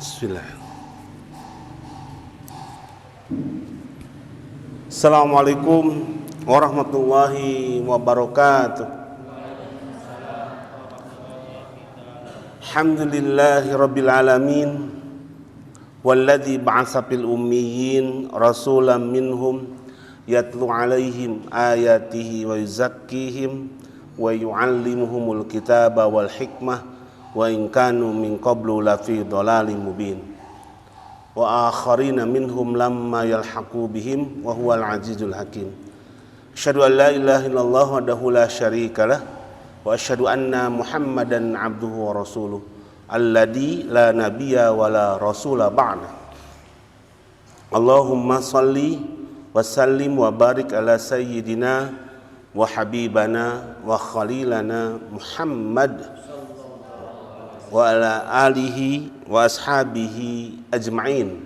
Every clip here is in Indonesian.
Bismillah. Assalamualaikum warahmatullahi wabarakatuh. Alhamdulillahi rabbil alamin. Walladzi ba'atsa fil ummiyin rasulan minhum yatlu alaihim ayatihi wa yuzakkihim wa yu'allimuhumul kitaba wal hikmah wa in kanu min qablu lafi dhalalin mubin wa akharina minhum lamma yalhaqu bihim wa huwal azizul hakim. Asyhadu an la ilaha illallah wahdahu la syarikalah wa asyhadu anna Muhammadan abduhu wa rasuluh alladzi la nabiyya wa la rasula ba'da. Allahumma shalli wa sallim wa barik ala sayyidina wa habibana wa khalilana Muhammad wa ala alihi wa ashabihi ajma'in.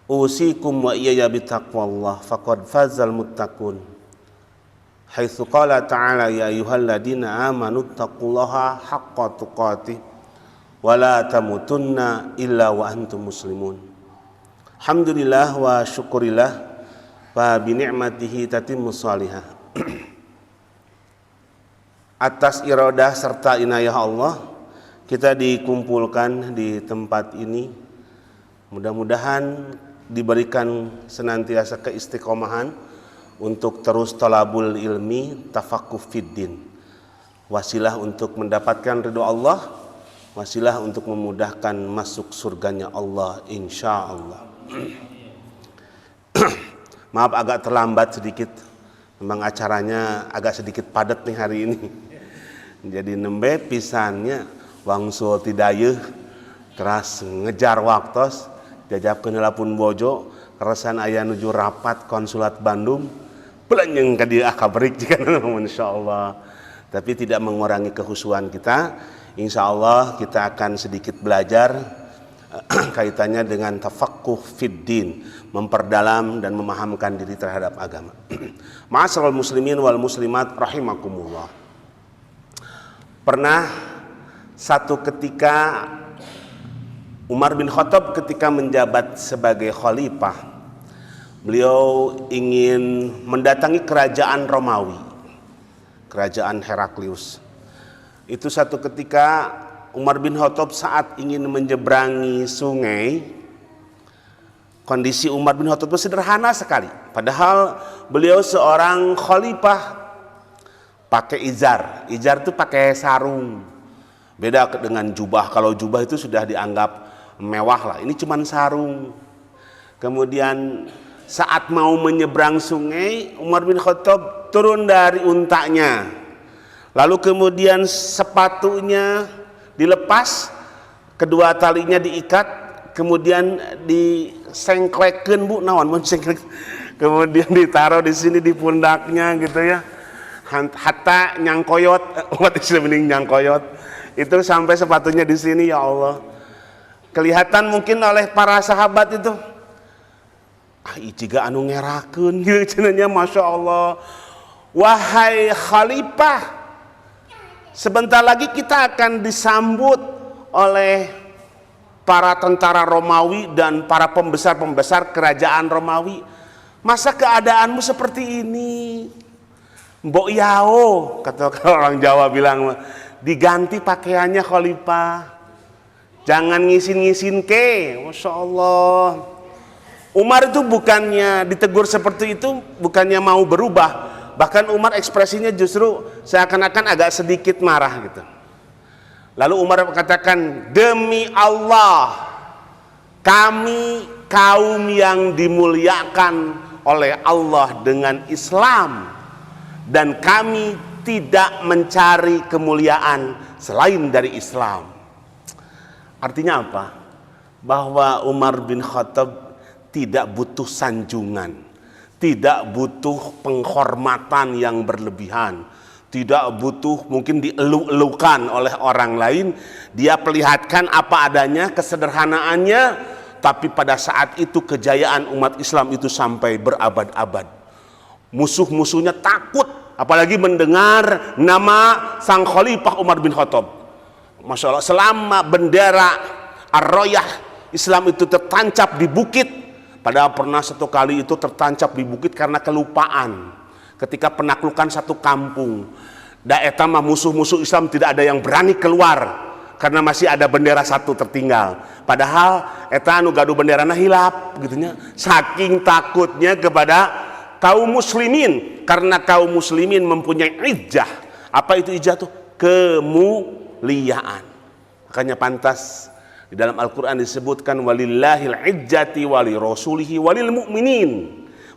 Usikum wa iyaya bitaqwallah faqad fazal muttaqun. Haitsu qala ta'ala ya ayyuhalladzina amanu taqullaha haqqa tuqatih wa la tamutunna illa wa antum muslimun. Alhamdulillah wa syukurillah wa bi ni'matihi tatimmus shalihah. Atas iradah serta inayah Allah kita dikumpulkan di tempat ini. Mudah-mudahan diberikan senantiasa keistiqomahan untuk terus talabul ilmi, tafaqquh fiddin. Wasilah untuk mendapatkan ridho Allah, wasilah untuk memudahkan masuk surganya Allah insyaallah. Maaf agak terlambat sedikit. Memang acaranya agak sedikit padat nih hari ini. Jadi nembe pisannya wangsul tidayeuh keras ngejar waktos jajabkeun lapun bojo keresan aya nuju rapat konsulat Bandung belanjeng ka dieu akabrik jika insyaallah. Tapi tidak mengurangi kehusuan kita. Insyaallah kita akan sedikit belajar kaitannya dengan tafaqquh fiddin, memperdalam dan memahamkan diri terhadap agama. Ma'asyiral muslimin wal muslimat rahimakumullah. Pernah satu ketika Umar bin Khattab ketika menjabat sebagai khalifah, beliau ingin mendatangi kerajaan Romawi, kerajaan Heraklius. Itu satu ketika Umar bin Khattab saat ingin menyeberangi sungai. Kondisi Umar bin Khattab itu sederhana sekali, padahal beliau seorang khalifah. Pakai izar itu pakai sarung. Beda dengan jubah. Kalau jubah itu sudah dianggap mewah lah. Ini cuman sarung. Kemudian saat mau menyeberang sungai, Umar bin Khattab turun dari untanya. Lalu kemudian sepatunya dilepas, kedua talinya diikat, kemudian disengklekkeun bu, naon mun sengklek. Kemudian ditaruh di sini di pundaknya gitu ya. Hatta nyangkoyot, umat Islam ini nyangkoyot. Itu sampai sepatunya di sini, ya Allah. Kelihatan mungkin oleh para sahabat itu, iciga anu ngerakeun gitu cenanya, masya Allah. Wahai khalifah, sebentar lagi kita akan disambut oleh para tentara Romawi dan para pembesar-pembesar kerajaan Romawi. Masa keadaanmu seperti ini? Mbok yao, kata orang Jawa bilang, diganti pakaiannya khalifah, jangan ngisin-ngisin ke. Masya Allah. Umar itu bukannya ditegur seperti itu, bukannya mau berubah, bahkan Umar ekspresinya justru seakan-akan agak sedikit marah gitu. Lalu Umar mengatakan, demi Allah, kami kaum yang dimuliakan oleh Allah dengan Islam, dan kami tidak mencari kemuliaan selain dari Islam. Artinya apa? Bahwa Umar bin Khattab tidak butuh sanjungan, tidak butuh penghormatan yang berlebihan, tidak butuh mungkin dieluk-elukan oleh orang lain. Dia perlihatkan apa adanya, kesederhanaannya, tapi pada saat itu kejayaan umat Islam itu sampai berabad-abad. Musuh-musuhnya takut, apalagi mendengar nama sang khalifah Umar bin Khattab. Masya Allah, selama bendera Ar-Royah, Islam itu tertancap di bukit. Padahal pernah satu kali itu tertancap di bukit karena kelupaan. Ketika penaklukan satu kampung, daerah mah musuh-musuh Islam tidak ada yang berani keluar karena masih ada bendera satu tertinggal. Padahal eta anu gaduh benderana hilap gitunya. Saking takutnya kepada kaum muslimin, karena kaum muslimin mempunyai izzah. Apa itu izzah tuh? Kemuliaan. Makanya pantas di dalam Al-Qur'an disebutkan walillahil izzati wali rasulihi walil mu'minin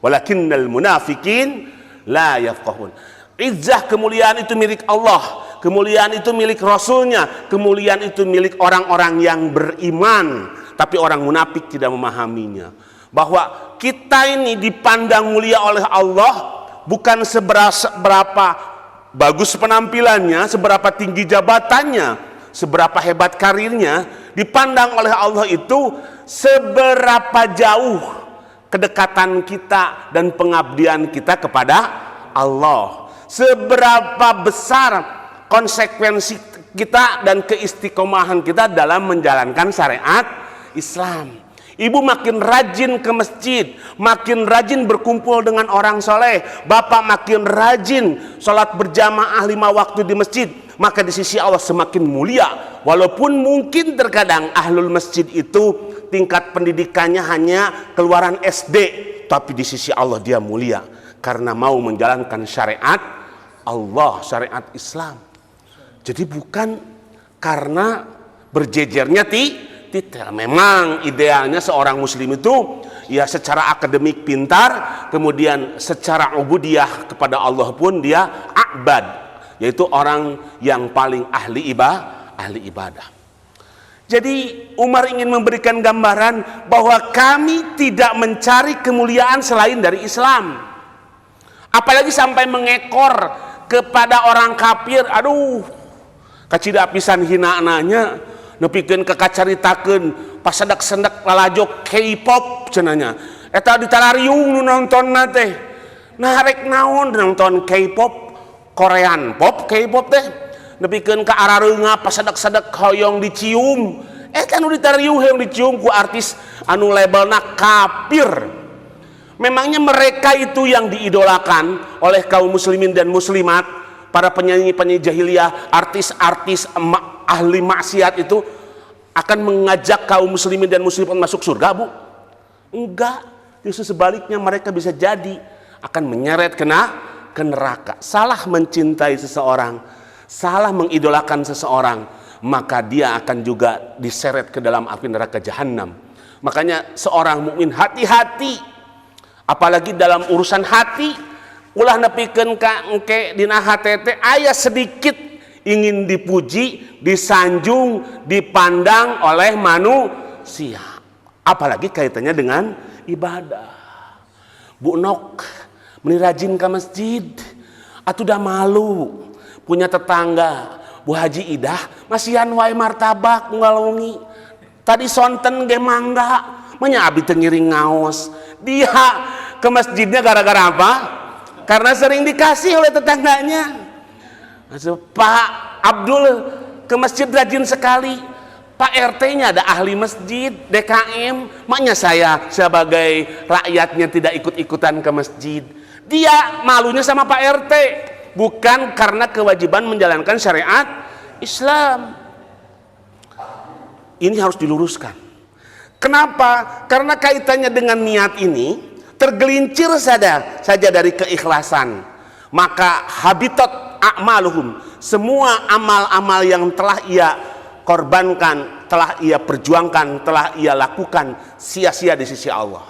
walakinnal munafikin la yafqahun. Izzah, kemuliaan itu milik Allah, kemuliaan itu milik Rasulnya, kemuliaan itu milik orang-orang yang beriman. Tapi orang munafik tidak memahaminya, bahwa kita ini dipandang mulia oleh Allah bukan seberapa bagus penampilannya, seberapa tinggi jabatannya, seberapa hebat karirnya. Dipandang oleh Allah itu seberapa jauh kedekatan kita dan pengabdian kita kepada Allah, seberapa besar konsekuensi kita dan keistiqomahan kita dalam menjalankan syariat Islam. Ibu makin rajin ke masjid, makin rajin berkumpul dengan orang soleh, bapak makin rajin sholat berjamaah 5 waktu di masjid, maka di sisi Allah semakin mulia. Walaupun mungkin terkadang ahlul masjid itu tingkat pendidikannya hanya keluaran SD, tapi di sisi Allah dia mulia karena mau menjalankan syariat Allah, syariat Islam. Jadi bukan karena berjejernya titel. Memang idealnya seorang muslim itu ya secara akademik pintar, kemudian secara ubudiyah kepada Allah pun dia abad, yaitu orang yang paling ahli ibadah. Jadi Umar ingin memberikan gambaran bahwa kami tidak mencari kemuliaan selain dari Islam. Apalagi sampai mengekor kepada orang kafir. Aduh, kacida pisan hinaananya, nepikeun kekacaritakeun pasadak-sendak lalajok K-pop cenanya. Eta ditalariung nu nonton teh. Nah rek naon nonton K-pop, Korean pop, K-pop teh. Nepikeun ka arareunga pasadak-sadak hoyong dicium. Eta nu ditalariung hoyong dicium ku artis anu labelna kafir. Memangnya mereka itu yang diidolakan oleh kaum muslimin dan muslimat, para penyanyi-penyanyi jahiliyah, artis-artis ahli maksiat itu akan mengajak kaum muslimin dan muslimat masuk surga, Bu? Enggak, justru sebaliknya mereka bisa jadi akan menyeret ke neraka. Salah mencintai seseorang, salah mengidolakan seseorang, maka dia akan juga diseret ke dalam api neraka jahanam. Makanya seorang mukmin hati-hati, apalagi dalam urusan hati, ulah nepikeun ka engke dina hate teh aya sedikit ingin dipuji, disanjung, dipandang oleh manusia. Apalagi kaitannya dengan ibadah. Bu Nok meni rajin ke masjid, atuh dah malu punya tetangga Bu Haji Idah masihan wae martabak ngalungi. Tadi sonten ge mangga, manya abi teu ngiring ngaos. Dia ke masjidnya gara-gara apa? Karena sering dikasih oleh tetangganya. Pak Abdul ke masjid rajin sekali. Pak RT-nya ada ahli masjid, DKM. Makanya saya sebagai rakyatnya tidak ikut-ikutan ke masjid. Dia malunya sama Pak RT, bukan karena kewajiban menjalankan syariat Islam. Ini harus diluruskan. Kenapa? Karena kaitannya dengan niat ini tergelincir saja dari keikhlasan, maka habitat a'maluhum, semua amal-amal yang telah ia korbankan, telah ia perjuangkan, telah ia lakukan sia-sia di sisi Allah.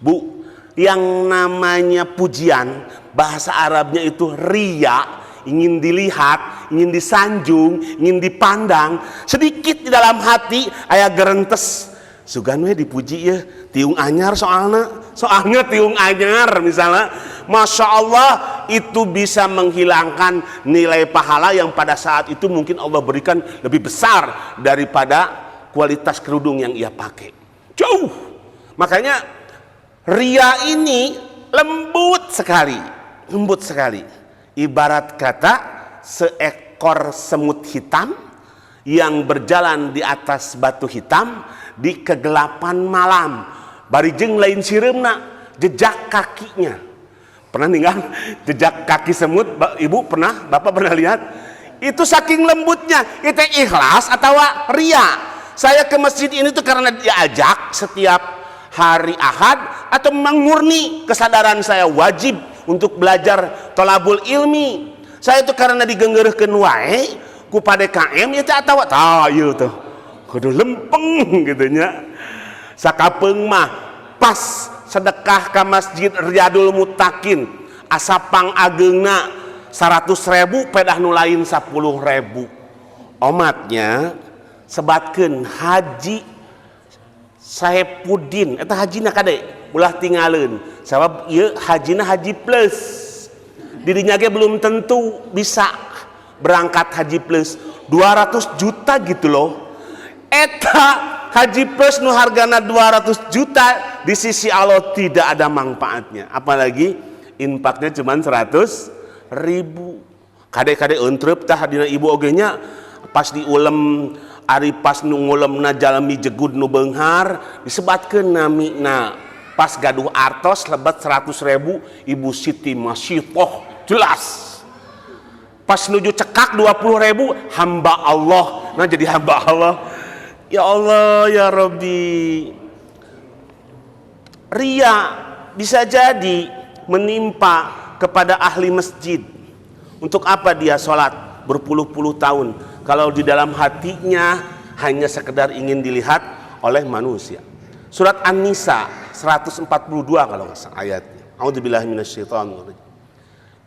Bu, yang namanya pujian bahasa Arabnya itu riya, ingin dilihat, ingin disanjung, ingin dipandang. Sedikit di dalam hati aya gerentes, sugan we dipuji ya, tiung anyar soalnya tiung anyar misalnya, Masya Allah, itu bisa menghilangkan nilai pahala yang pada saat itu mungkin Allah berikan lebih besar daripada kualitas kerudung yang ia pakai. Jauh. Makanya ria ini lembut sekali, ibarat kata seekor semut hitam yang berjalan di atas batu hitam di kegelapan malam. Barijeng lain sireumna, jejak kakinya. Pernah ninggal jejak kaki semut? Ibu pernah? Bapak pernah lihat? Itu saking lembutnya. Itu ikhlas atau ria? Saya ke masjid ini tuh karena diajak setiap hari Ahad, atau memang murni kesadaran saya wajib untuk belajar tolabul ilmi. Saya itu karena digenggereukeun wae ku PDKM ya teh atawa tah ieu tuh kudu lempeng gitu nya. Sakapeung mah pas sedekah ka Masjid Riyadul Muttaqin asapang ageungna 100.000 pedah nu lain 10.000. Omatnya sebatkeun Haji Saepuddin eta hajina kade ulah tinggalin sabab ieu hajina haji plus dirinya ge belum tentu bisa berangkat haji plus 200 juta gitu loh. Eta haji plus nu hargana 200 juta di sisi Allah tidak ada manfaatnya, apalagi infaknya cuma 100.000. Kade-kade entrep tah dina ibu ogenya pas diulem ari pas nu ngulemna jalmi jegud nu beunghar disebatkeun namina pas gaduh artos lebat 100.000 Ibu Siti Masyitoh jelas. Pas nuju cekak 20.000 hamba Allah, nah jadi hamba Allah. Ya Allah ya Rabbi. Ria bisa jadi menimpa kepada ahli masjid. Untuk apa dia sholat berpuluh-puluh tahun kalau di dalam hatinya hanya sekedar ingin dilihat oleh manusia. Surat An-Nisa 142 kalau nggak salah ayatnya. A'udzubillahi minasyaitonir rajim.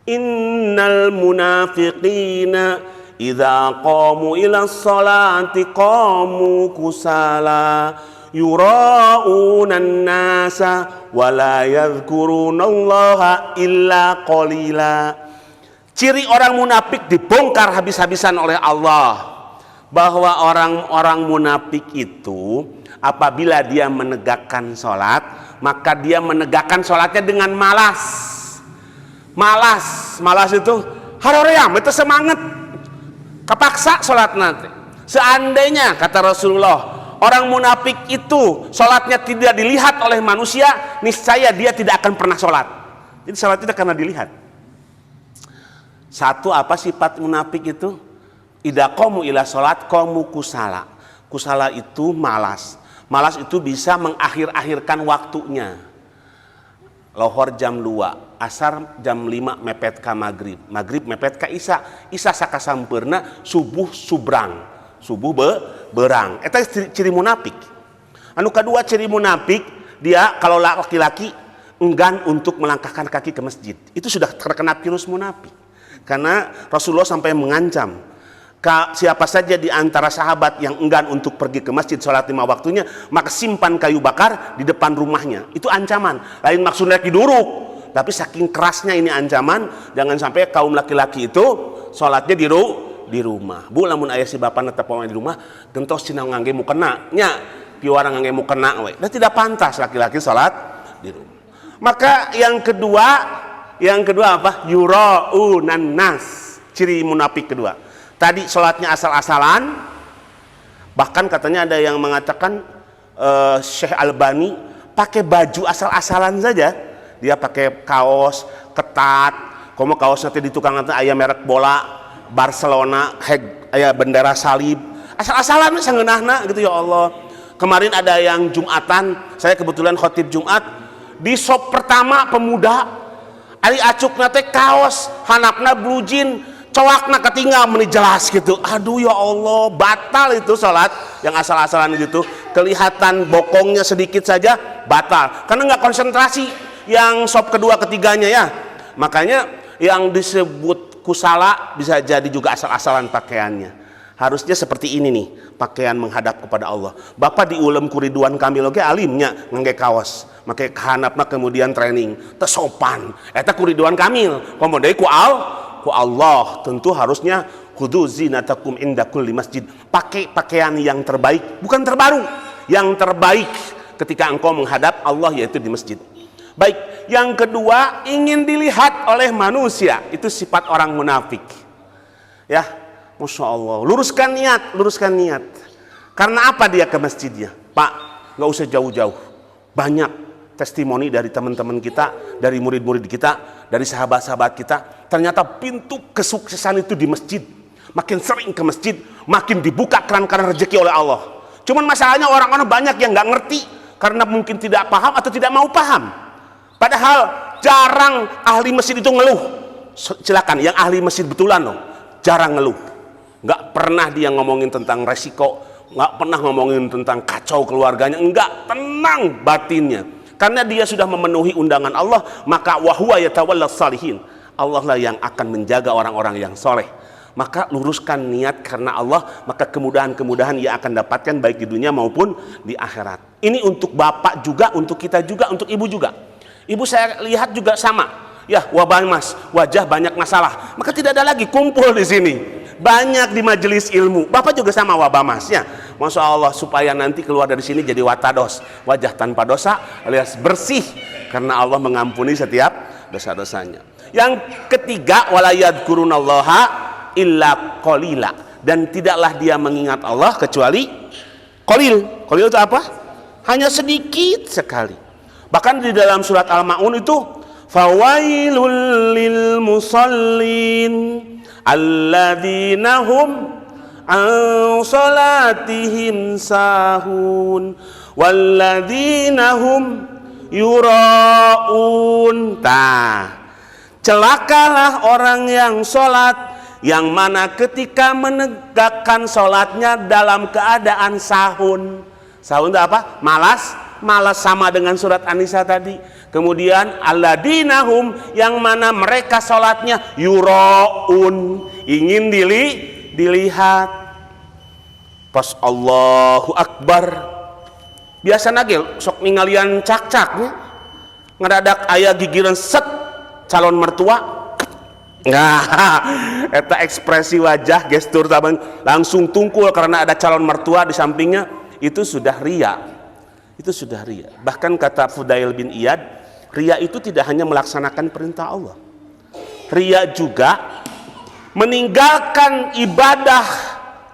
Innal munafiqina idza qamu ila sholati qamu kusala yura'una an-nasa wa la yadhkurunallaha illa qalila. Ciri orang munafik dibongkar habis-habisan oleh Allah, bahwa orang-orang munafik itu apabila dia menegakkan sholat, maka dia menegakkan sholatnya dengan malas. Malas itu haroream, itu semangat, kepaksa sholat nanti. Seandainya kata Rasulullah, orang munafik itu sholatnya tidak dilihat oleh manusia, niscaya dia tidak akan pernah sholat. Jadi sholat tidak karena dilihat. Satu, apa sifat munafik itu? Idza qamu ila sholat qamu kusala. Kusala itu malas. Malas itu bisa mengakhir-akhirkan waktunya. Lohor jam 2, asar jam 5 mepet ka maghrib, maghrib mepet ka isya, isya sakasampeurna subuh subrang, subuh berang. Eta ciri munafik. Anu kedua ciri munafik, dia kalau laki-laki enggan untuk melangkahkan kaki ke masjid. Itu sudah terkena virus munafik. Karena Rasulullah sampai mengancam, siapa saja di antara sahabat yang enggan untuk pergi ke masjid sholat 5 waktunya, maka simpan kayu bakar di depan rumahnya. Itu ancaman. Lain maksudnya diduruk, tapi saking kerasnya ini ancaman, jangan sampai kaum laki-laki itu sholatnya di rumah. Bu, lamun ayah si bapak netep di rumah, gentos cina ngangge mu kena, nya piwara ngangge mu kena, we. Dan tidak pantas laki-laki sholat di rumah. Maka yang kedua apa? Yura'unan nas. Ciri munafik kedua. Tadi sholatnya asal-asalan, bahkan katanya ada yang mengatakan Syekh Albani pakai baju asal-asalan saja, dia pakai kaos ketat, komo kaos nanti di tukang nanti ayam merek bola Barcelona, ayam bendera salib, asal-asalan sangeunahna gitu ya Allah. Kemarin ada yang Jumatan, saya kebetulan khotib Jumat di shop pertama pemuda, ari acukna teh kaos, hanapna blue jean, cowakna ketinggal meni jelas gitu. Aduh ya Allah, batal itu sholat yang asal-asalan gitu. Kelihatan bokongnya sedikit saja batal karena nggak konsentrasi yang sop kedua ketiganya ya. Makanya yang disebut kusala bisa jadi juga asal-asalan pakaiannya. Harusnya seperti ini nih, pakaian menghadap kepada Allah. Bapak diulem ku Ridwan Kamil oge alimnya ngangge kaos, make kahanapna kemudian training tesopan. Eta ku Ridwan Kamil, komo deui ku Allah, tentu harusnya kudu zinatakum inda kulli masjid. Pakai pakaian yang terbaik, bukan terbaru, yang terbaik ketika engkau menghadap Allah, yaitu di masjid. Baik, yang kedua ingin dilihat oleh manusia, itu sifat orang munafik. Ya, Masya Allah, luruskan niat. Karena apa dia ke masjidnya? Pak, nggak usah jauh-jauh. Banyak testimoni dari teman-teman kita, dari murid-murid kita, dari sahabat-sahabat kita. Ternyata pintu kesuksesan itu di masjid. Makin sering ke masjid, makin dibuka keran-keran rezeki oleh Allah. Cuman masalahnya orang-orang banyak yang nggak ngerti karena mungkin tidak paham atau tidak mau paham. Padahal jarang ahli masjid itu ngeluh. Silakan, yang ahli masjid betulan loh, jarang ngeluh. Nggak pernah dia ngomongin tentang resiko, nggak pernah ngomongin tentang kacau keluarganya, enggak, tenang batinnya. Karena dia sudah memenuhi undangan Allah, maka wahuwa yatawallas salihin. Allah lah yang akan menjaga orang-orang yang soleh. Maka luruskan niat karena Allah, maka kemudahan-kemudahan ia akan dapatkan baik di dunia maupun di akhirat. Ini untuk bapak juga, untuk kita juga, untuk ibu juga. Ibu saya lihat juga sama. Ya, wabah mas, wajah banyak masalah. Maka tidak ada lagi kumpul di sini. Banyak di majelis ilmu. Bapak juga sama wabah masnya. Masya Allah, supaya nanti keluar dari sini jadi watados, wajah tanpa dosa alias bersih, karena Allah mengampuni setiap dosa-dosanya. Yang ketiga, wala yadhkurunallaha illa qalila, dan tidaklah dia mengingat Allah kecuali qalil. Qalil itu apa? Hanya sedikit sekali. Bahkan di dalam surat Al-Maun itu, fawailul lil musallin alladzina hum an salatihim sahun walladzina hum yuraun. Celakalah orang yang sholat, yang mana ketika menegakkan sholatnya dalam keadaan sahun. Sahun itu apa? Malas sama dengan surat An-Nisa tadi. Kemudian alladzina hum, yang mana mereka sholatnya yuraun, ingin dilihat. Pas Allahu Akbar, biasa nagel sok ningalian cak-caknya, ngadadak aya gigiran set calon mertua. Nah, eta ekspresi wajah, gestur taban langsung tungkul karena ada calon mertua di sampingnya, itu sudah ria. Itu sudah ria. Bahkan kata Fudail bin Iyad, ria itu tidak hanya melaksanakan perintah Allah. Ria juga meninggalkan ibadah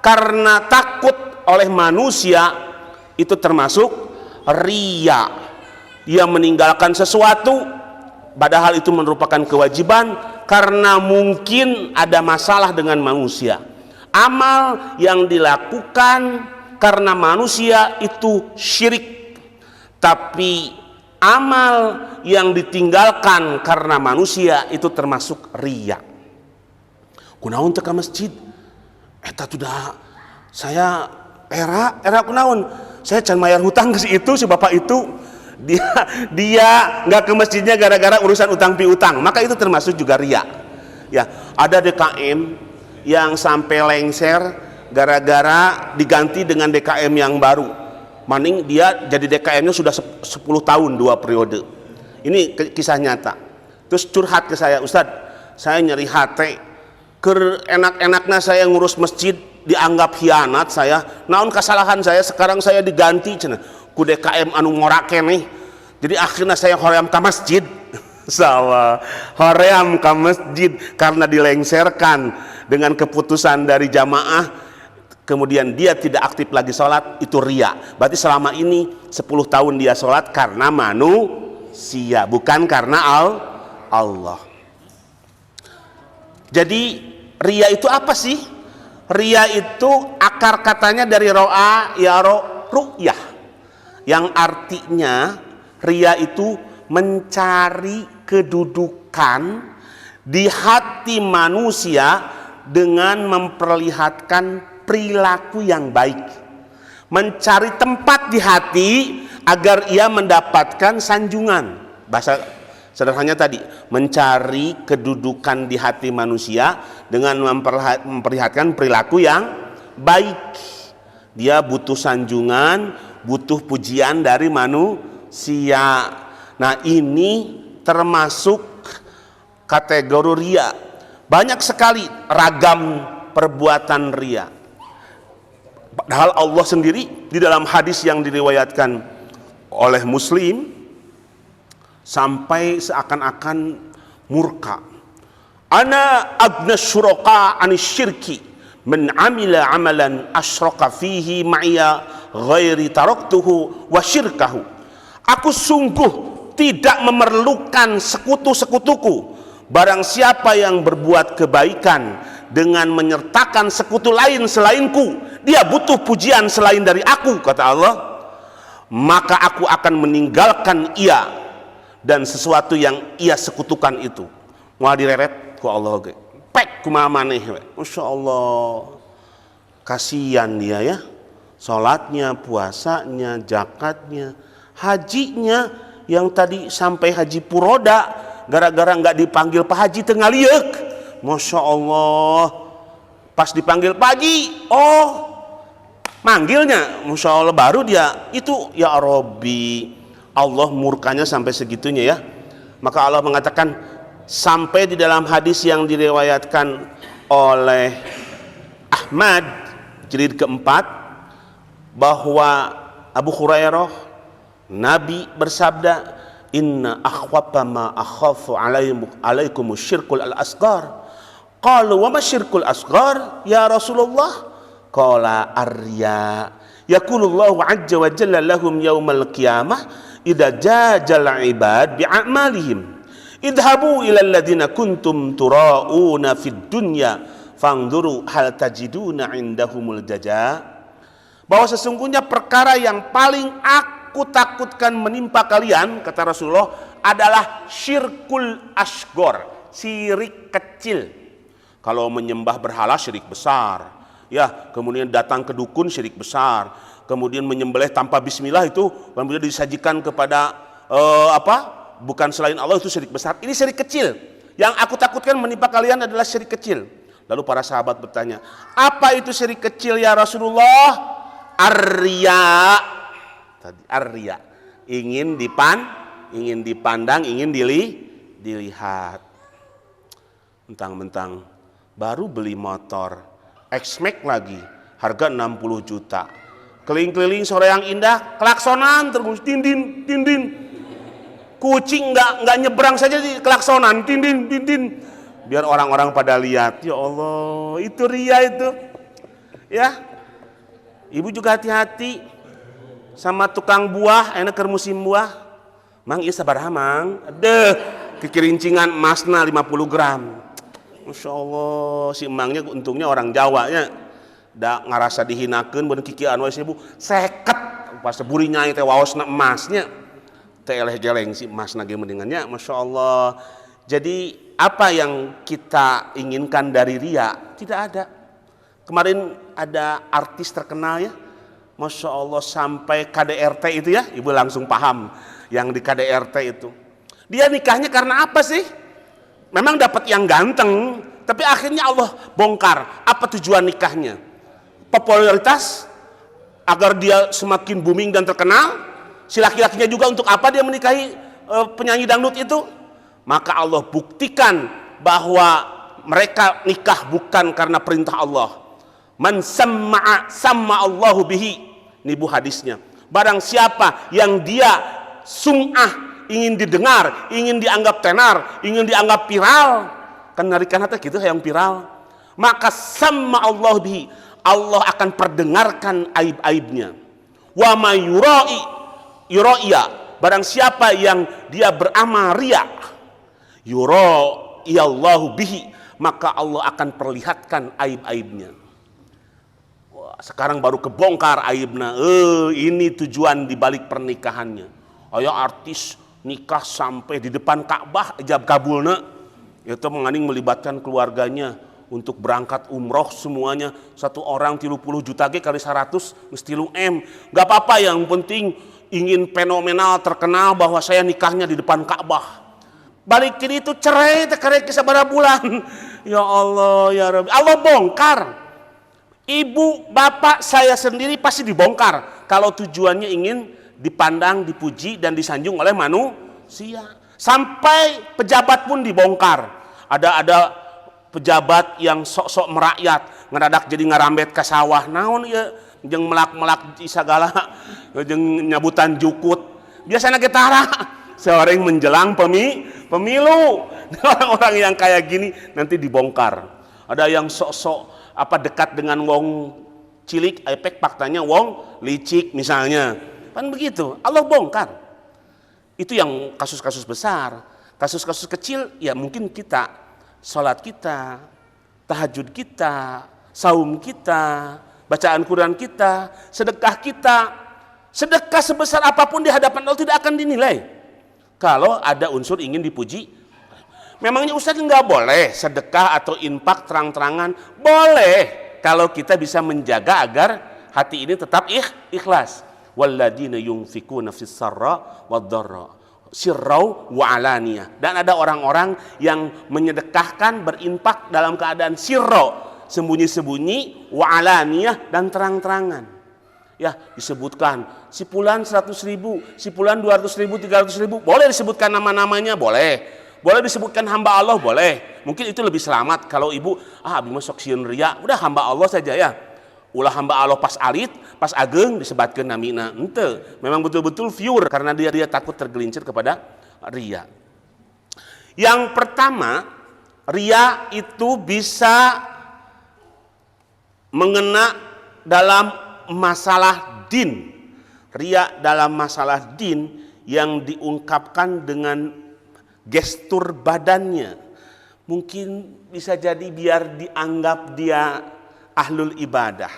karena takut oleh manusia, itu termasuk ria. Dia meninggalkan sesuatu padahal itu merupakan kewajiban karena mungkin ada masalah dengan manusia. Amal yang dilakukan karena manusia itu syirik, tapi amal yang ditinggalkan karena manusia itu termasuk ria. Kunaon teh ka masjid? Eta sudah saya era kunaon? Saya can mayar hutang ke si itu, si bapak itu. Dia nggak ke masjidnya gara-gara urusan utang piutang, maka itu termasuk juga ria. Ya, ada DKM yang sampai lengser gara-gara diganti dengan DKM yang baru. Maning dia jadi DKM-nya sudah 10 tahun 2 periode. Ini kisah nyata. Terus curhat ke saya, Ustadz, saya nyeri hati, enak-enaknya saya ngurus masjid dianggap hianat saya. Naon kesalahan saya, sekarang saya diganti cenah ku DKM anu ngorake nih. Jadi akhirnya saya hoream ke masjid. Sawa, hoream ke masjid karena dilengserkan dengan keputusan dari jamaah. Kemudian dia tidak aktif lagi sholat, itu ria. Berarti selama ini 10 tahun dia sholat karena manusia, bukan karena Allah. Jadi ria itu apa sih? Ria itu akar katanya dari ro'a yaro ru'yah, yang artinya ria itu mencari kedudukan di hati manusia dengan memperlihatkan perilaku yang baik, mencari tempat di hati agar ia mendapatkan sanjungan. Bahasa sederhananya tadi, mencari kedudukan di hati manusia dengan memperlihatkan perilaku yang baik. Dia butuh sanjungan, butuh pujian dari manusia. Nah, ini termasuk kategori ria. Banyak sekali ragam perbuatan ria. Padahal Allah sendiri di dalam hadis yang diriwayatkan oleh Muslim sampai seakan-akan murka. Ana agna syuraka anis syirki man amila amalan asyraka fihi ma'iya ghairi taraktuhu wa syirkahu. Aku sungguh tidak memerlukan sekutu-sekutuku. Barang siapa yang berbuat kebaikan dengan menyertakan sekutu lain selainku, dia butuh pujian selain dari aku, kata Allah, maka aku akan meninggalkan ia dan sesuatu yang ia sekutukan itu. Mau direret ku Allah ge. Pek kumaha maneh we. Masya Allah. Kasihan dia ya. Salatnya, puasanya, zakatnya, hajinya yang tadi sampai haji puroda gara-gara nggak dipanggil Pak Haji tengah liek. Masya Allah. Pas dipanggil Pak Haji, oh manggilnya, Masya Allah, baru dia itu ya Rabbi. Allah murkanya sampai segitunya ya. Maka Allah mengatakan sampai di dalam hadis yang diriwayatkan oleh Ahmad jilid keempat, bahwa Abu Hurairah, Nabi bersabda, inna akhwafa ma akhafu alaikum syirkul al-asghar. Qalu wa ma syirkul asghar ya Rasulullah? Qala ar-riya. Yaqulullahu azza wa jalla lahum yaumal qiyamah idza jajal ibad bi a'malihim idhabu ila alladhina kuntum turauna fid dunya fangduru hal tajiduna indahumul jaza. Bahwa sesungguhnya perkara yang paling aku takutkan menimpa kalian, kata Rasulullah, adalah syirkul asghar, syirik kecil. Kalau menyembah berhala syirik besar, ya, kemudian datang ke dukun syirik besar, kemudian menyembelih tanpa bismillah itu kemudian disajikan kepada bukan selain Allah, itu syirik besar. Ini syirik kecil. Yang aku takutkan menimpa kalian adalah syirik kecil. Lalu para sahabat bertanya, apa itu syirik kecil ya Rasulullah? Ar-riya. Tadi ar-riya, ingin dipandang, ingin dilihat. Mentang-mentang baru beli motor X-Max lagi, harga 60 juta. Keliling-keliling sore yang indah, klaksonan terus, din-din, din-din. Kucing nggak nyebrang saja di klaksonan, din-din, din-din. Biar orang-orang pada lihat. Ya Allah, itu ria itu. Ya. Ibu juga hati-hati sama tukang buah, enak ke musim buah. Mang ieu sabaraha mang? Deh, kekirincingan emasna 50 gram. Masya Allah, si emangnya untungnya orang Jawa ya. Da ngarasa dihinakeun beun kikian we si ibu. 50 pas burinya teh waosna emasnya. Teh eleh geleng si emasna ge mendingannya. Masya Allah. Jadi apa yang kita inginkan dari ria? Tidak ada. Kemarin ada artis terkenal ya, Masya Allah, sampai KDRT itu ya, ibu langsung paham yang di KDRT itu. Dia nikahnya karena apa sih? Memang dapat yang ganteng, tapi akhirnya Allah bongkar. Apa tujuan nikahnya? Popularitas, agar dia semakin booming dan terkenal. Si laki-lakinya juga untuk apa dia menikahi penyanyi dangdut itu? Maka Allah buktikan bahwa mereka nikah bukan karena perintah Allah. Man samma'a samma Allahu bihi. Ini bu hadisnya. Barang siapa yang dia sum'ah, ingin didengar, ingin dianggap tenar, ingin dianggap viral, kan narikan hati gitu yang viral, maka samma Allah bihi, Allah akan perdengarkan aib-aibnya. Wa ma yura'iya, barang siapa yang dia beramal riya, yura'iyallahu bihi, maka Allah akan perlihatkan aib-aibnya. Sekarang baru kebongkar aibna. Ini tujuan dibalik pernikahannya. Aya artis nikah sampai di depan Ka'bah ijab kabulna. Itu mengandung melibatkan keluarganya untuk berangkat umroh semuanya. Satu orang 30 juta ge kali 100 mesti lu M. Gak apa-apa, yang penting ingin fenomenal terkenal bahwa saya nikahnya di depan Ka'bah. Balik kini itu cerai terkerek sabaraha bulan. Ya Allah ya Rabbi. Allah bongkar. Ibu, bapak, saya sendiri pasti dibongkar kalau tujuannya ingin dipandang, dipuji, dan disanjung oleh manusia. Sampai pejabat pun dibongkar. Ada pejabat yang sok-sok merakyat, ngeradak jadi ngarambet ke sawah. Naon ya, jeung melak-melak segala, jeung nyabutan jukut. Biasanya getara, sering menjelang pemilu. Orang-orang yang kayak gini nanti dibongkar. Ada yang sok-sok apa dekat dengan wong cilik, efek faktanya wong licik misalnya. Kan begitu, Allah bongkar. Itu yang kasus-kasus besar. Kasus-kasus kecil ya mungkin kita, sholat kita, tahajud kita, saum kita, bacaan Quran kita, sedekah kita. Sedekah sebesar apapun di hadapan Allah tidak akan dinilai kalau ada unsur ingin dipuji. Memangnya Ustaz nggak boleh sedekah atau infak terang-terangan? Boleh kalau kita bisa menjaga agar hati ini tetap ikhlas. Walladzina yunfikuna fis sarra wad dharra sirrau wa alaniyah. Dan ada orang-orang yang menyedekahkan, berinfak dalam keadaan sirro, sembunyi-sembunyi, wa alaniyah, dan terang-terangan. Ya, disebutkan si fulan 100.000, si fulan 200.000, 300.000, boleh disebutkan nama-namanya, boleh disebutkan hamba Allah, boleh. Mungkin itu lebih selamat kalau ibu abi masuk sieun ria, udah hamba Allah saja ya. Ulah hamba Allah pas alit, pas ageng disebutkan namina. Ente, memang betul-betul pure karena dia takut tergelincir kepada ria. Yang pertama, ria itu bisa mengena dalam masalah din. Ria dalam masalah din yang diungkapkan dengan gestur badannya. Mungkin bisa jadi biar dianggap dia ahlul ibadah.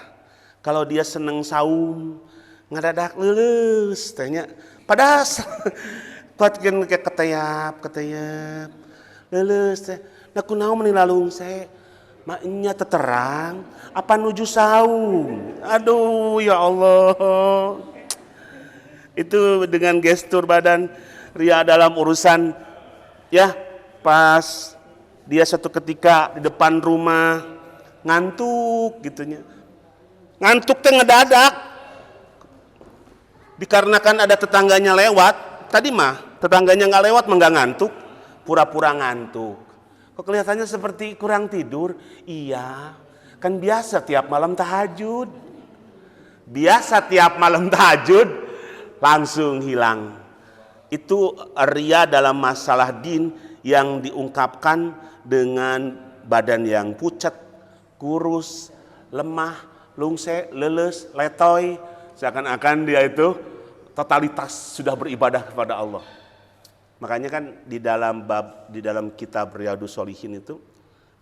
Kalau dia seneng saum, ngadadak lulus tanya. Padahal kuatkeun ke ketayap lulus teh. Da kunaon meuni lalung saya? Maknya teterang apa nuju saum. Aduh ya Allah. Itu dengan gestur badan ria dalam urusan ya, pas dia satu ketika di depan rumah ngantuk gitunya. Ngantuk teh ngedadak. Dikarenakan ada tetangganya lewat, tadi mah tetangganya nggak lewat mah nggak ngantuk, pura-pura ngantuk. Kok kelihatannya seperti kurang tidur? Iya, kan biasa tiap malam tahajud. Biasa tiap malam tahajud langsung hilang. Itu ria dalam masalah din yang diungkapkan dengan badan yang pucat, kurus, lemah, lungse, leles, letoy. Seakan-akan dia itu totalitas sudah beribadah kepada Allah. Makanya kan di dalam kitab Riyadhus Shalihin itu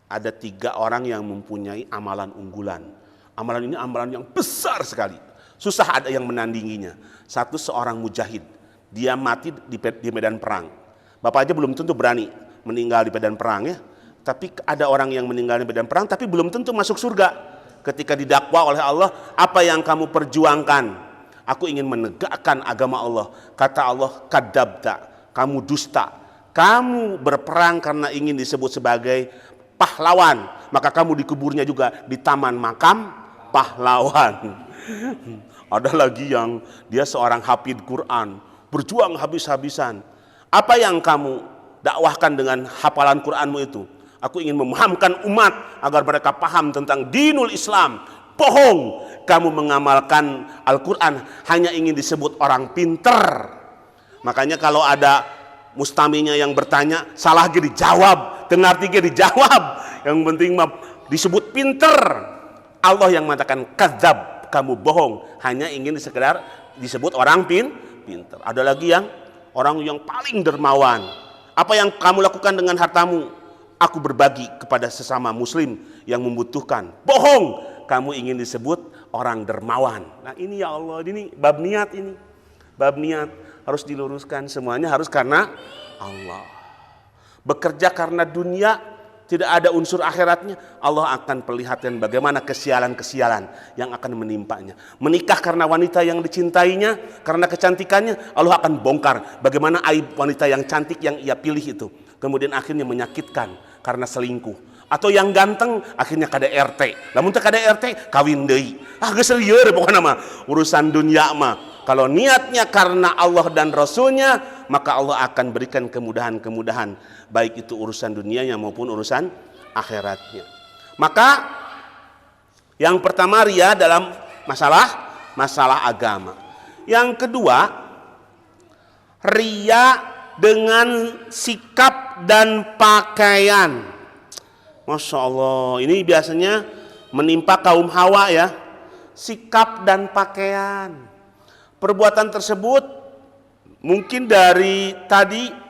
ada 3 orang yang mempunyai amalan unggulan. Amalan ini amalan yang besar sekali. Susah ada yang menandinginya. Satu, seorang mujahid. Dia mati di medan perang. Bapak aja belum tentu berani meninggal di medan perang ya. Tapi ada orang yang meninggal di medan perang tapi belum tentu masuk surga. Ketika didakwa oleh Allah, apa yang kamu perjuangkan? Aku ingin menegakkan agama Allah. Kata Allah, kadzabta. Kamu dusta, kamu berperang karena ingin disebut sebagai pahlawan, maka kamu dikuburnya juga di taman makam pahlawan. Ada lagi yang dia seorang hafid Quran, berjuang habis-habisan. Apa yang kamu dakwahkan dengan hafalan Quranmu itu? Aku ingin memahamkan umat agar mereka paham tentang dinul Islam. Bohong, kamu mengamalkan Al-Quran hanya ingin disebut orang pinter. Makanya kalau ada mustaminya yang bertanya, salah ge dijawab, tengarti ge dijawab. Yang penting mah disebut pinter. Allah yang mengatakan kadzab, kamu bohong, hanya ingin sekedar disebut orang pinter. Ada lagi yang orang yang paling dermawan. Apa yang kamu lakukan dengan hartamu? Aku berbagi kepada sesama muslim yang membutuhkan. Bohong, kamu ingin disebut orang dermawan. Nah ini ya Allah, ini bab niat ini. Bab niat harus diluruskan, semuanya harus karena Allah. Bekerja karena dunia, tidak ada unsur akhiratnya, Allah akan perlihatkan bagaimana kesialan-kesialan yang akan menimpanya. Menikah karena wanita yang dicintainya, karena kecantikannya, Allah akan bongkar bagaimana aib wanita yang cantik yang ia pilih itu. Kemudian akhirnya menyakitkan karena selingkuh. Atau yang ganteng akhirnya KDRT. Lamun teu KDRT kawin deui. Geus lieur pokona mah urusan dunia mah. Kalau niatnya karena Allah dan Rasulnya, maka Allah akan berikan kemudahan-kemudahan, baik itu urusan dunianya maupun urusan akhiratnya. Maka yang pertama ria dalam masalah agama. Yang kedua, ria dengan sikap dan pakaian. Masya Allah, ini biasanya menimpa kaum Hawa ya, sikap dan pakaian. Perbuatan tersebut mungkin dari tadi